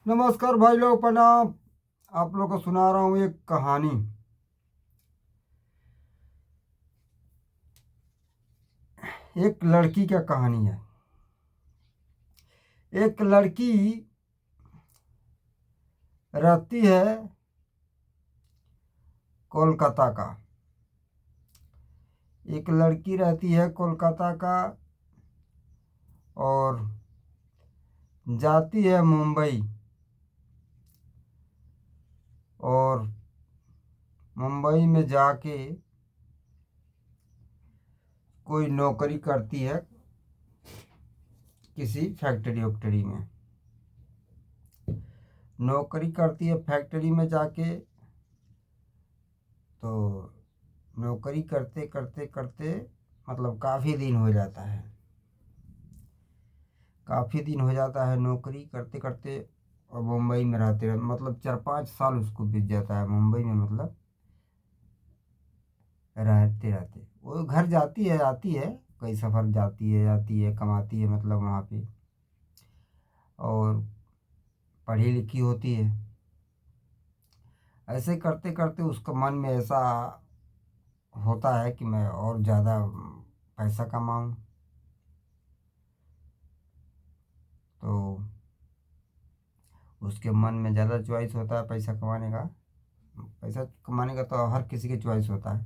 नमस्कार भाई लोग, प्रणाम। आप लोग को सुना रहा हूँ एक कहानी। एक लड़की का कहानी है। एक लड़की रहती है कोलकाता का। एक लड़की रहती है कोलकाता का और जाती है मुंबई। और मुंबई में जाके कोई नौकरी करती है किसी फैक्ट्री वैक्ट्री में। नौकरी करती है फैक्ट्री में जाके। तो नौकरी करते करते करते मतलब काफ़ी दिन हो जाता है। काफ़ी दिन हो जाता है नौकरी करते करते। और मुंबई में रहते रहते मतलब 4-5 साल उसको बीत जाता है मुंबई में। मतलब रहते रहते वो घर जाती है आती है। कई सफ़र जाती है आती है कमाती है मतलब वहाँ पे। और पढ़ी लिखी होती है। ऐसे करते करते उसका मन में ऐसा होता है कि मैं और ज़्यादा पैसा कमाऊँ। तो उसके मन में ज़्यादा चॉइस होता है पैसा कमाने का। पैसा कमाने का तो हर किसी की चॉइस होता है।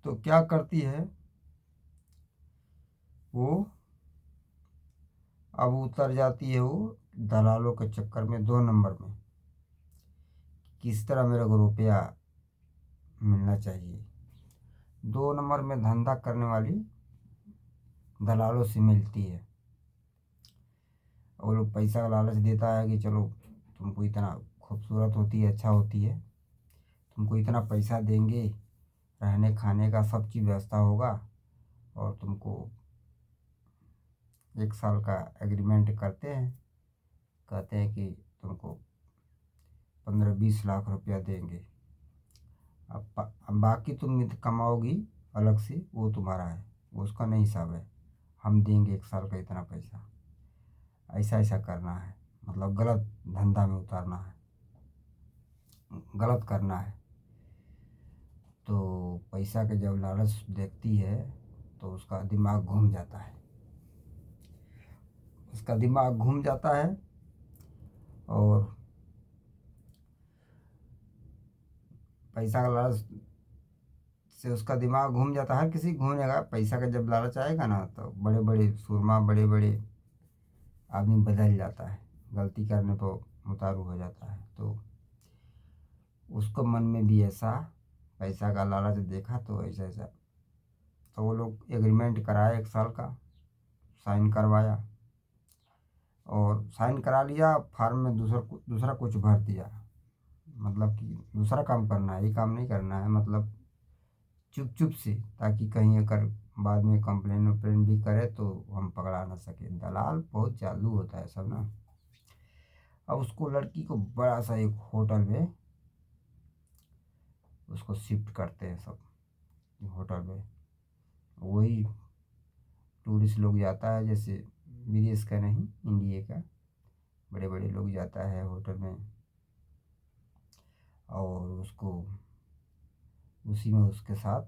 तो क्या करती है वो, अब उतर जाती है वो दलालों के चक्कर में 2 नंबर में। किस तरह मेरे को रुपया मिलना चाहिए। 2 नंबर में धंधा करने वाली दलालों से मिलती है। और वो लोग पैसा का लालच देता है कि चलो तुमको इतना खूबसूरत होती है अच्छा होती है, तुमको इतना पैसा देंगे, रहने खाने का सब चीज़ व्यवस्था होगा। और तुमको 1 साल का एग्रीमेंट करते हैं। कहते हैं कि तुमको 15-20 लाख रुपया देंगे। अब बाकी तुम कमाओगी अलग से वो तुम्हारा है, वो उसका नहीं हिसाब है। हम देंगे 1 साल का इतना पैसा। ऐसा ऐसा करना है मतलब गलत धंधा में उतारना है, गलत करना है। तो पैसा के जब लालच देखती है तो उसका दिमाग घूम जाता है। उसका दिमाग घूम जाता है और पैसा का लालच से उसका दिमाग घूम जाता है। हर किसी घूमेगा। पैसा का जब लालच आएगा ना तो बड़े बड़े सुरमा बड़े बड़े आदमी बदल जाता है। गलती करने पर उतारू हो जाता है। तो उसको मन में भी ऐसा पैसा का लालच देखा तो ऐसा ऐसा। तो वो लोग एग्रीमेंट कराए 1 साल का, साइन करवाया। और साइन करा लिया, फार्म में दूसरा कुछ भर दिया। मतलब कि दूसरा काम करना है, ये काम नहीं करना है। मतलब चुप चुप से, ताकि कहीं अगर बाद में कंप्लेन वम्प्लेन भी करे तो हम पकड़ा ना सके। दलाल बहुत चालू होता है सब ना। अब उसको लड़की को बड़ा सा एक होटल में उसको शिफ्ट करते हैं सब। होटल में वही टूरिस्ट लोग जाता है, जैसे विदेश का नहीं इंडिया का बड़े बड़े लोग जाता है होटल में। और उसको उसी में उसके साथ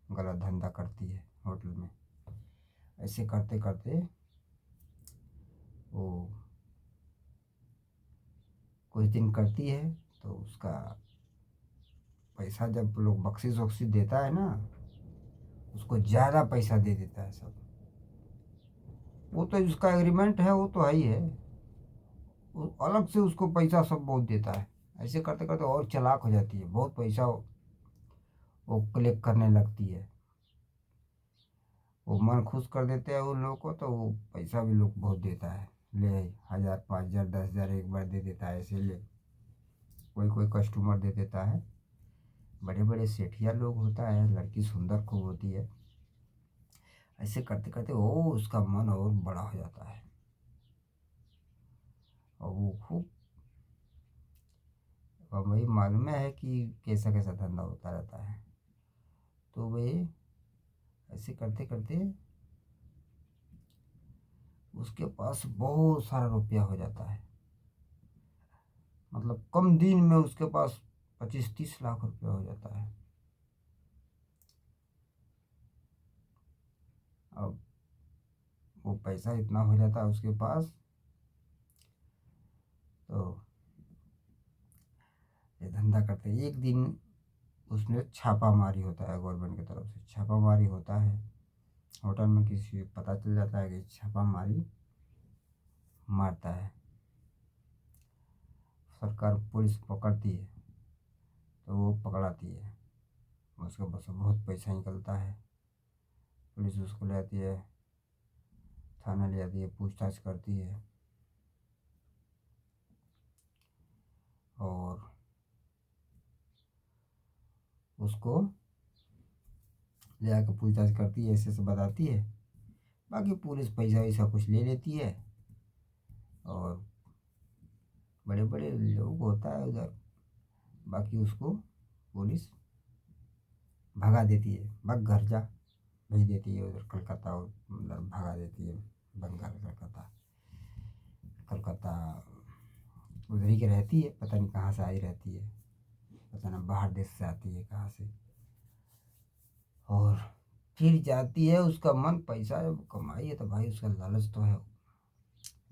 गलत धंधा करती है होटल में। ऐसे करते करते वो कुछ दिन करती है। तो उसका पैसा जब लोग बख्शिश वख्शिश देता है ना, उसको ज़्यादा पैसा दे देता है सब। वो तो जिसका एग्रीमेंट है वो तो है ही है। वो अलग से उसको पैसा सब बहुत देता है। ऐसे करते करते और चालाक हो जाती है। बहुत पैसा वो कलेक्ट करने लगती है। वो मन खुश कर देते हैं उन लोगों को। तो वो पैसा भी लोग बहुत देता है। ले 1000 5000 10,000 एक बार दे देता है। ऐसे ले कोई कोई कस्टमर दे देता है। बड़े बड़े सेठिया लोग होता है। लड़की सुंदर खूब होती है। ऐसे करते करते वो उसका मन और बड़ा हो जाता है। और वो खूब, और वही मालूम है कि कैसा कैसा धंधा होता रहता है। तो वे ऐसे करते करते उसके पास बहुत सारा रुपया हो जाता है। मतलब कम दिन में उसके पास 25-30 लाख रुपया हो जाता है। अब वो पैसा इतना हो जाता है उसके पास, तो ये धंधा करते हैं। एक दिन उसने छापामारी होता है, गवर्नमेंट की तरफ से छापामारी होता है होटल में, किसी पता चल जाता है कि छापामारी मारता है, सरकार पुलिस पकड़ती है, तो वो पकड़ाती है, उसके पास से बहुत पैसा निकलता है। पुलिस उसको ले आती है, थाना ले आती है, पूछताछ करती है, और उसको ले आकर पूछताछ करती है, ऐसे ऐसे बताती है। बाकी पुलिस पैसा वैसा कुछ ले लेती है, और बड़े बड़े लोग होता है उधर, बाकी उसको पुलिस भगा देती है, भाग घर जा, भेज देती है उधर कलकत्ता, और मतलब भगा देती है बंगाल, कलकत्ता, कलकत्ता उधर ही के रहती है, पता नहीं कहाँ से आई रहती है, पता नहीं बाहर देश से आती है कहाँ से। और फिर जाती है, उसका मन पैसा जब कमाई है तो भाई उसका लालच तो है,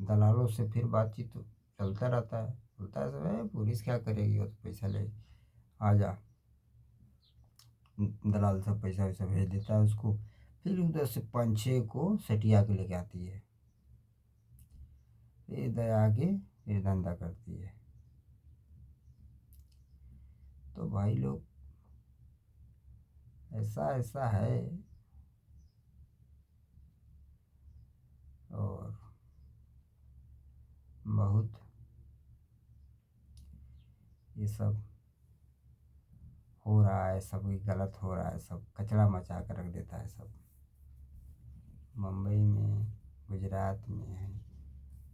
दलालों से फिर बातचीत तो चलता रहता है, बोलता है सब है पुलिस क्या करेगी, वो तो पैसा ले आ जा, दलाल सब पैसा वैसा भेज देता है उसको। फिर उधर से 5-6 को सटिया के लेके आती है, फिर इधर आके फिर धंधा करती है। तो भाई लोग ऐसा ऐसा है। और बहुत ये सब हो रहा है, सब ये गलत हो रहा है, सब कचरा मचा कर रख देता है सब। मुंबई में, गुजरात में है,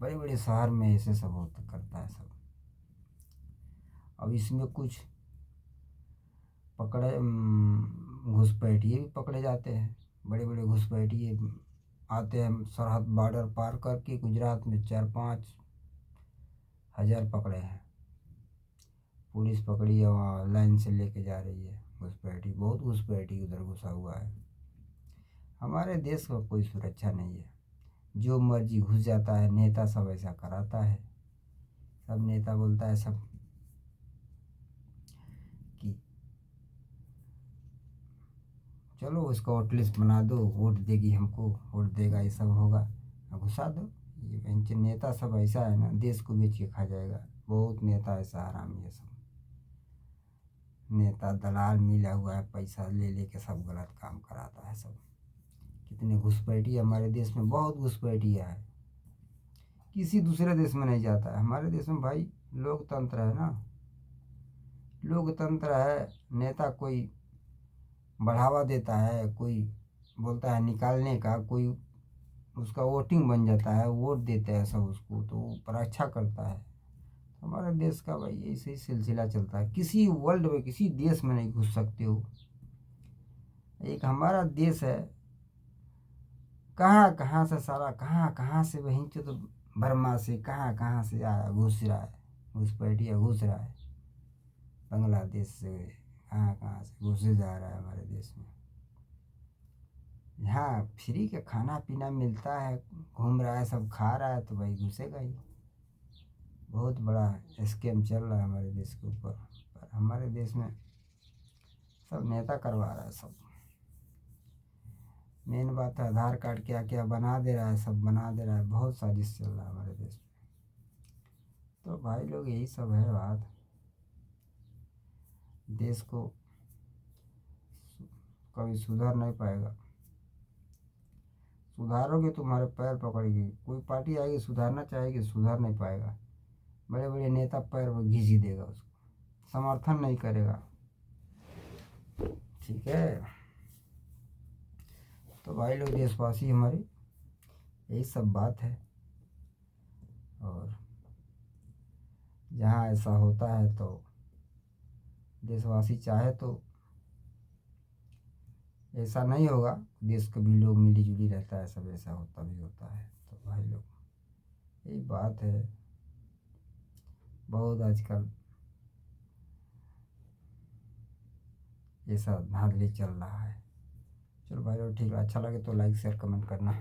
बड़े बड़े शहर में ऐसे सब होता करता है सब। अब इसमें कुछ पकड़े घुसपैठिए भी पकड़े जाते हैं, बड़े बड़े घुसपैठिए आते हैं सरहद बॉर्डर पार करके, गुजरात में 4-5 हज़ार पकड़े हैं, पुलिस पकड़ी है, वहाँ लाइन से लेके जा रही है घुसपैठी, बहुत घुसपैठी उधर घुसा हुआ है। हमारे देश का कोई सुरक्षा नहीं है, जो मर्जी घुस जाता है, नेता सब ऐसा कराता है, सब नेता बोलता है सब कि चलो उसका वोट लिस्ट बना दो, वोट देगी हमको, वोट देगा, ये सब होगा, घुसा दो। ये बेंच नेता सब ऐसा है ना, देश को बेच के खा जाएगा, बहुत नेता ऐसा हरामी है सब, नेता दलाल मिला हुआ है, पैसा ले लेके सब गलत काम कराता है सब। कितने घुसपैठिए हमारे देश में, बहुत घुसपैठिया है, किसी दूसरे देश में नहीं जाता है, हमारे देश में भाई लोकतंत्र है ना, लोकतंत्र है। नेता कोई बढ़ावा देता है, कोई बोलता है निकालने का, कोई उसका वोटिंग बन जाता है, वोट देते हैं सब उसको, तो वो परीक्षा करता है। हमारे देश का भाई ऐसे ही सिलसिला चलता है, किसी वर्ल्ड में किसी देश में नहीं घुस सकते हो। एक हमारा देश है, कहाँ कहाँ से सारा, कहाँ कहाँ से वहीं तो बर्मा से कहाँ कहाँ से आया, घुस रहा है, घुसपैठिया घुस रहा है, बांग्लादेश से कहाँ कहाँ से घुसे जा रहा है हमारे देश में। यहाँ फ्री का खाना पीना मिलता है, घूम रहा है, सब खा रहा है, तो भाई घुसेगा ही। बहुत बड़ा स्कैम चल रहा है हमारे देश के ऊपर, पर हमारे देश में सब नेता करवा रहा है सब। मेन बात है आधार कार्ड क्या क्या बना दे रहा है, सब बना दे रहा है, बहुत साजिश चल रहा है हमारे देश में। तो भाई लोग यही सब है बात, देश को कभी सुधर नहीं पाएगा, सुधारोगे तुम्हारे पैर पकड़ेगी, कोई पार्टी आएगी सुधारना चाहेगी, सुधार नहीं पाएगा, बड़े बड़े नेता पैर पर घिस ही देगा उसको, समर्थन नहीं करेगा। ठीक है, तो भाई लोग देशवासी हमारे यही सब बात है। और जहाँ ऐसा होता है तो देशवासी चाहे तो ऐसा नहीं होगा, देश के भी लोग मिली जुली रहता है, सब ऐसा होता भी होता है। तो भाई लोग यही बात है, बहुत आजकल ये सब धांधली चल रहा है। चलो भाई, और ठीक है, अच्छा लगे तो लाइक शेयर कमेंट करना।